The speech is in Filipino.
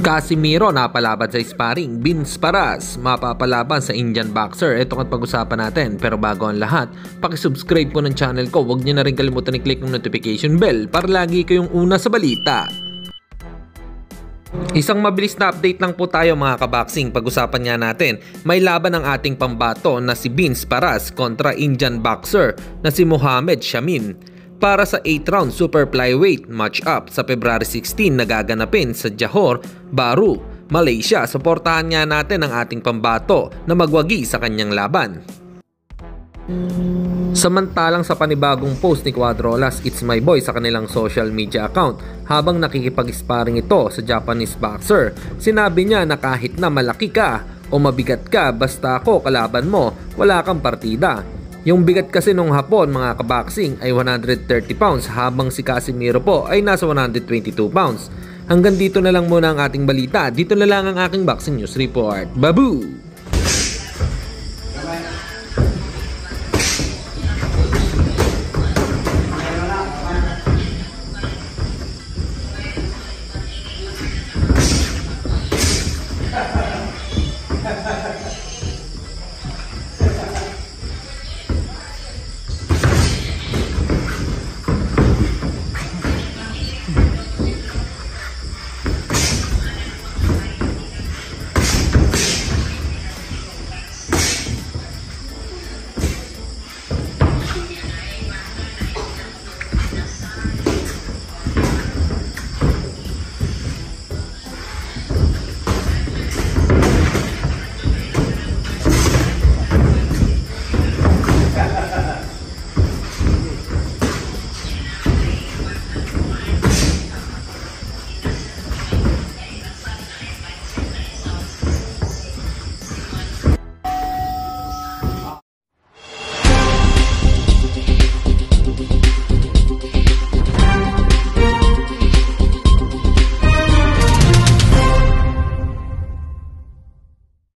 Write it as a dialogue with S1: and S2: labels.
S1: Casimiro napalaban sa sparring, Vince Paras mapapalaban sa Indian boxer. Ito ang pag-usapan natin, pero bago ang lahat, pakisubscribe po ng channel ko. Huwag niyo na rin kalimutan i-click ng notification bell para lagi kayong una sa balita. Isang mabilis na update lang po tayo mga kaboxing. Pag-usapan nga natin, may laban ang ating pambato na si Vince Paras kontra Indian boxer na si Mohamed Shamin para sa 8-round super flyweight match-up sa February 16 na gaganapin sa Johor Bahru, Malaysia. Suportahan nga natin ang ating pambato na magwagi sa kanyang laban. Samantalang sa panibagong post ni Cuadrolas, It's My Boy sa kanilang social media account, habang nakikipag-sparring ito sa Japanese boxer, sinabi niya na kahit na malaki ka o mabigat ka, basta ako kalaban mo, wala kang partida. Yung bigat kasi nung Hapon mga kaboxing ay 130 pounds habang si Casimiro po ay nasa 122 pounds. Hanggang dito na lang muna ang ating balita. Dito na lang ang aking boxing news report. Babu!